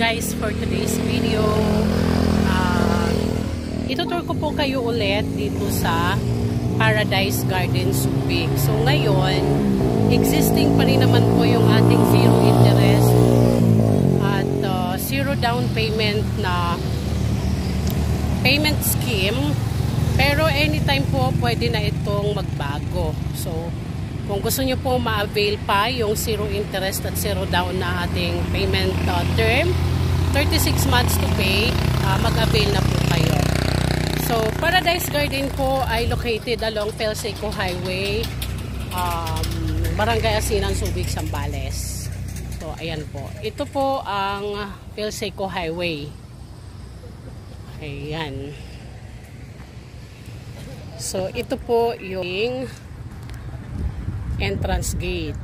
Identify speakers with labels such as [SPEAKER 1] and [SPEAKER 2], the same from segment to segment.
[SPEAKER 1] guys, for today's video, itutur ko po kayo ulit dito sa Paradise Garden Subic. So ngayon, existing pa rin naman po yung ating zero interest at zero down payment na payment scheme. Pero anytime po pwede na itong magbago. So kung gusto nyo po ma-avail pa yung zero interest at zero down na ating payment term, 36 months to pay, mag-avail na po kayo. So, Paradise Garden po ay located along Felseco Highway, Barangay Asinan, Subic, Zambales. So, ayan po. Ito po ang Felseco Highway. Ayan. So, ito po yung entrance gate.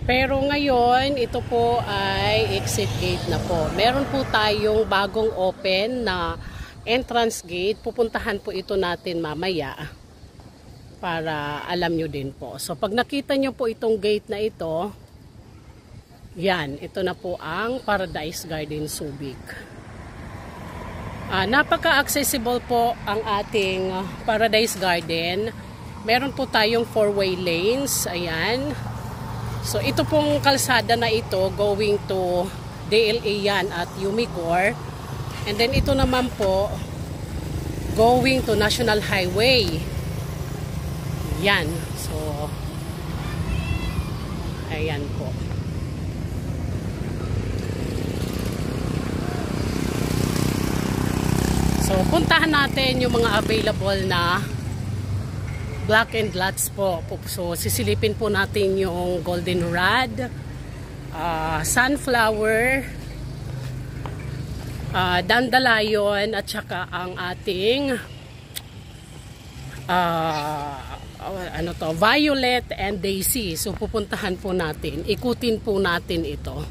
[SPEAKER 1] Pero ngayon, ito po ay exit gate na po. Meron po tayong bagong open na entrance gate. Pupuntahan po ito natin mamaya para alam nyo din po. So pag nakita nyo po itong gate na ito, yan, ito na po ang Paradise Garden Subic. Napaka-accessible po ang ating Paradise Garden. Meron po tayong 4-way lanes. Ayan. So, ito pong kalsada na ito going to DLA yan at Umigor. And then, ito naman po going to National Highway. Yan. So, ayan po. So, puntahan natin yung mga available na black and lots po. So, sisilipin po natin yung goldenrod, sunflower, dandelion, at saka ang ating violet and daisy. So, pupuntahan po natin. Ikutin po natin ito.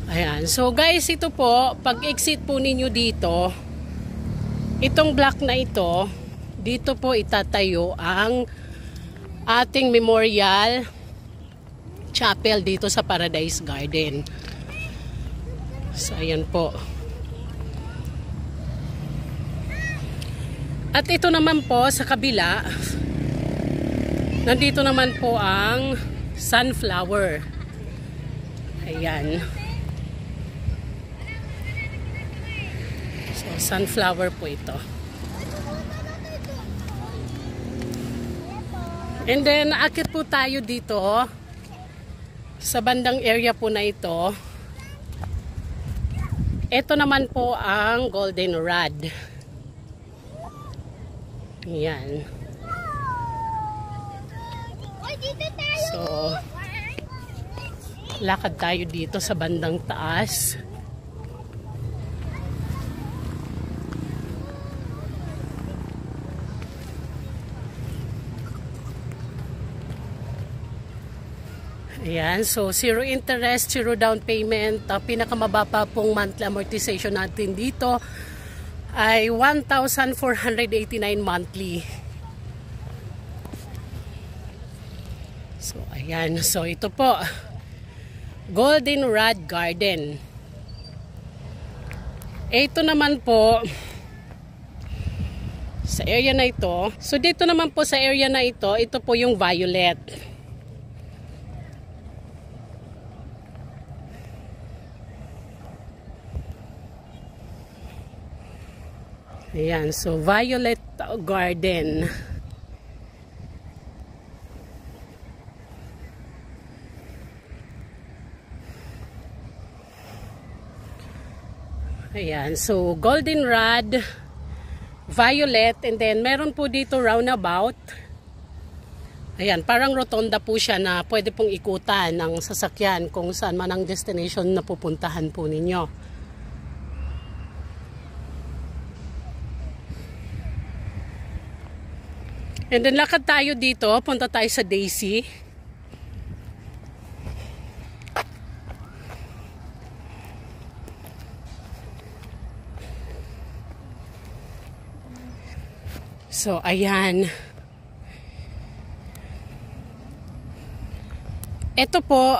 [SPEAKER 1] Ayan. So, guys, ito po, pag exit po ninyo dito, itong black na ito, dito po itatayo ang ating memorial chapel dito sa Paradise Garden. So, ayan po. At ito naman po sa kabila, nandito naman po ang sunflower. Ayan. So, sunflower po ito. And then, aakit po tayo dito sa bandang area po na ito. Ito naman po ang goldenrod. Yan. So, lakad tayo dito sa bandang taas. Ayan, so zero interest, zero down payment. Pinakamababa pong monthly amortization natin dito ay 1,489 monthly. So, ayan. So, ito po. Goldenrod Garden. Ito naman po sa area na ito. So, dito naman po sa area na ito po yung violet. Ayan, so Violet Garden. Ayan, so goldenrod, violet, and then meron po dito roundabout. Ayan, parang rotonda po siya na pwede pong ikutan ng sasakyan kung saan man ang destination na pupuntahan po ninyo. And then lakad tayo dito, punta tayo sa Daisy. So, ayan. Ito po,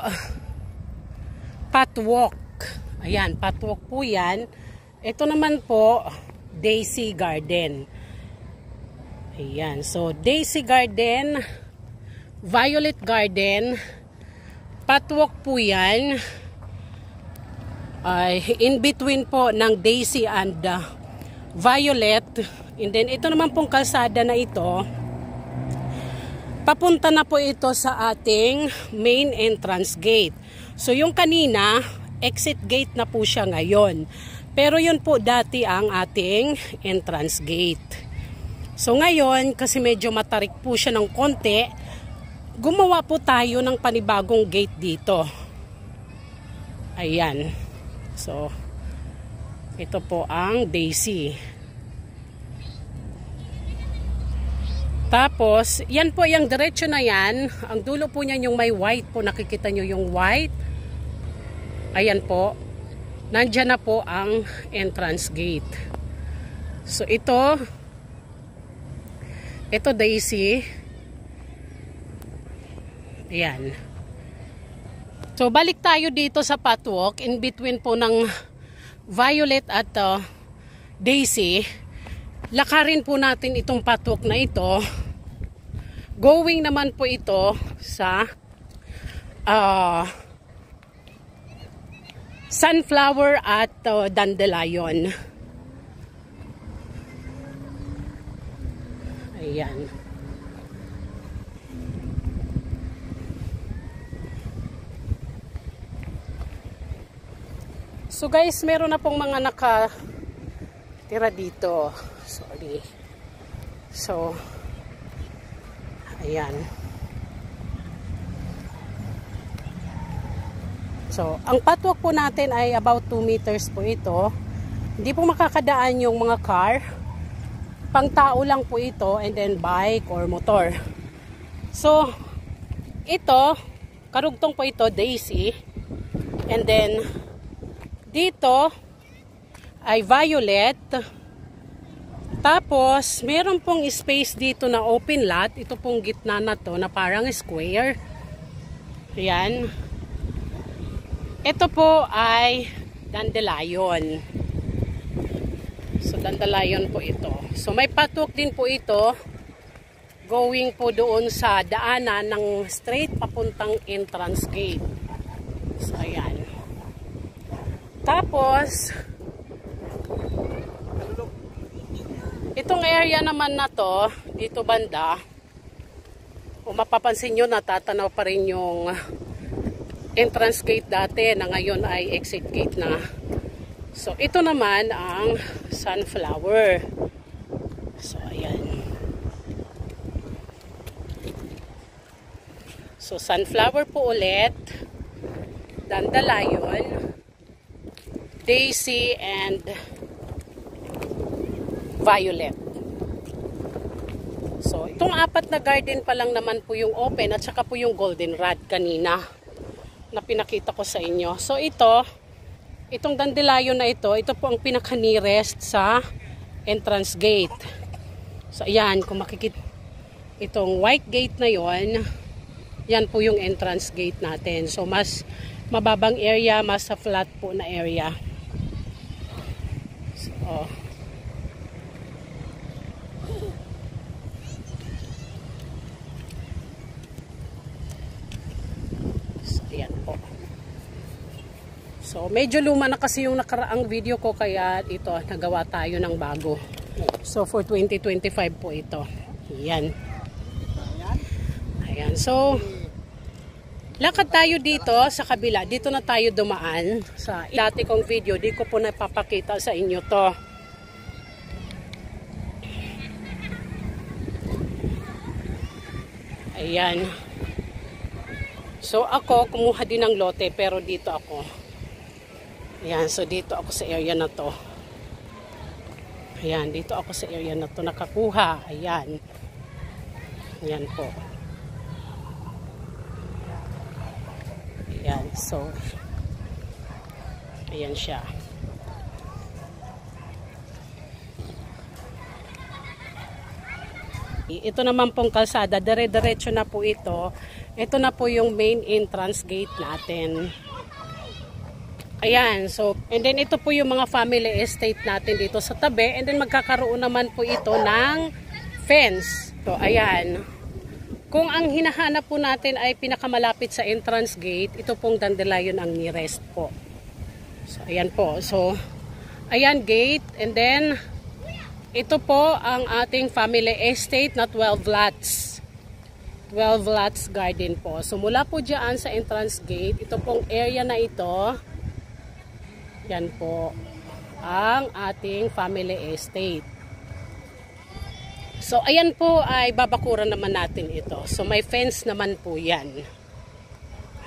[SPEAKER 1] Patwalk. Ayan, patwalk po yan. Ito naman po, Daisy Garden. Ayan, so Daisy Garden, Violet Garden, patwalk po yan. In between po ng Daisy and Violet. And then ito naman pong kalsada na ito, papunta na po ito sa ating main entrance gate. So yung kanina, exit gate na po siya ngayon. Pero yun po dati ang ating entrance gate. So ngayon, kasi medyo matarik po siya ng konti, gumawa po tayo ng panibagong gate dito. Ayan. So, ito po ang Daisy. Tapos, yan po yung diretso na yan. Ang dulo po niyan yung may white po. Nakikita nyo yung white. Ayan po. Nandyan na po ang entrance gate. So, ito Daisy. Ayan. So, balik tayo dito sa patwalk. In between po ng Violet at Daisy. Lakarin po natin itong patwalk na ito. Going naman po ito sa Sunflower at Dandelion. Ayan. So guys, meron na pong mga nakatira dito. Sorry. So, ayan. So, ang patwalk po natin ay about 2 meters po ito. Hindi po makakadaan yung mga car. Pang tao lang po ito, and then bike or motor. So, ito, karugtong po ito, Daisy. And then, dito ay Violet. Tapos, meron pong space dito na open lot. Ito pong gitna na to na parang square. Ayan. Ito po ay Dandelion. So, Dandelion po ito. So, may patwalk din po ito. Going po doon sa daanan ng straight papuntang entrance gate. So, ayan. Tapos, itong area naman na to, dito banda, kung mapapansin nyo, natatanaw pa rin yung entrance gate dati na ngayon ay exit gate na. So, ito naman ang Sunflower. So, ayan. So, Sunflower po ulit, Dandelion, Daisy, and Violet. So, itong 4 na garden pa lang naman po yung open at saka po yung goldenrod kanina na pinakita ko sa inyo. So, itong Dandelion na ito po ang pinaka-nearest sa entrance gate. So, ayan, kung makikita itong white gate na yon, yan po yung entrance gate natin. So, mas mababang area, mas flat po na area. So, ayan po. So, medyo luma na kasi yung nakaraang video ko, kaya ito, nagawa tayo ng bago. So, for 2025 po ito. Ayan. Ayan. So, lakad tayo dito sa kabila. Dito na tayo dumaan. Sa dati kong video, di ko po napapakita sa inyo to. Ayan. So, ako, kumuha din ng lote, pero dito ako. Ayan, so dito ako sa area na to. Ayan, dito ako sa area na to nakakuha. Ayan. Ayan po. Ayan, so ayan siya. Ito naman pong kalsada, dire-diretso na po ito. Ito na po yung main entrance gate natin. Ayan, so, and then ito po yung mga family estate natin dito sa tabi. And then magkakaroon naman po ito ng fence. So, ayan. Kung ang hinahanap po natin ay pinakamalapit sa entrance gate, ito pong Dandelion ang nearest po. So, ayan po. So, ayan gate. And then, ito po ang ating family estate na 12 lots. 12 lots garden po. So, mula po dyan sa entrance gate, ito pong area na ito, yan po ang ating family estate. So, ayan po ay babakuran naman natin ito. So, may fence naman po yan.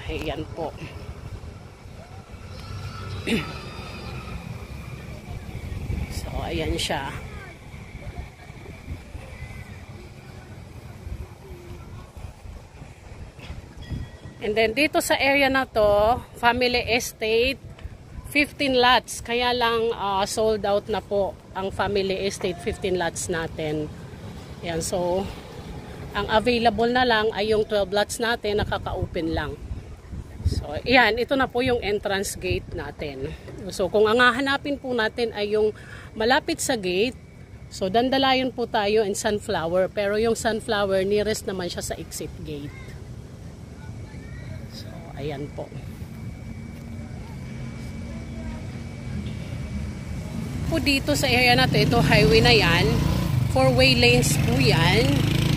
[SPEAKER 1] Ayan po. So, ayan siya. And then, dito sa area na to, family estate, 15 lots. Kaya lang sold out na po ang family estate 15 lots natin. Yan, so ang available na lang ay yung 12 lots natin, nakaka-open lang. So, yan, ito na po yung entrance gate natin. So, kung ang hahanapin po natin ay yung malapit sa gate, so Dandelion po tayo and Sunflower. Pero yung Sunflower, nearest naman siya sa exit gate. So, ayan po. Po dito sa area na ito, highway na yan, 4-way lanes po yan,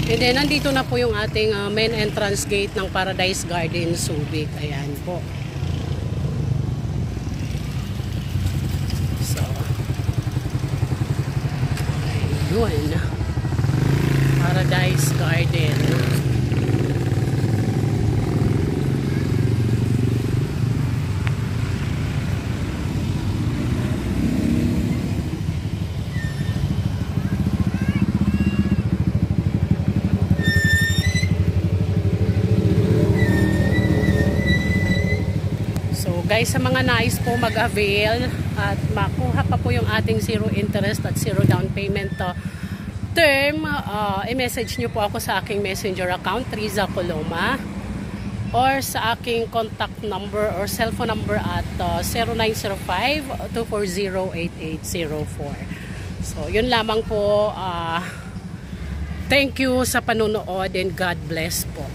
[SPEAKER 1] and then nandito na po yung ating main entrance gate ng Paradise Garden Subic. Ayan po. So, ayun, Paradise Garden. Guys, sa mga nais po mag-avail at makuha pa po yung ating zero interest at zero down payment term, i-message nyo po ako sa aking messenger account, Riza Coloma, or sa aking contact number or cellphone number at 0905-240-8804. So, yun lamang po. Thank you sa panunood and God bless po.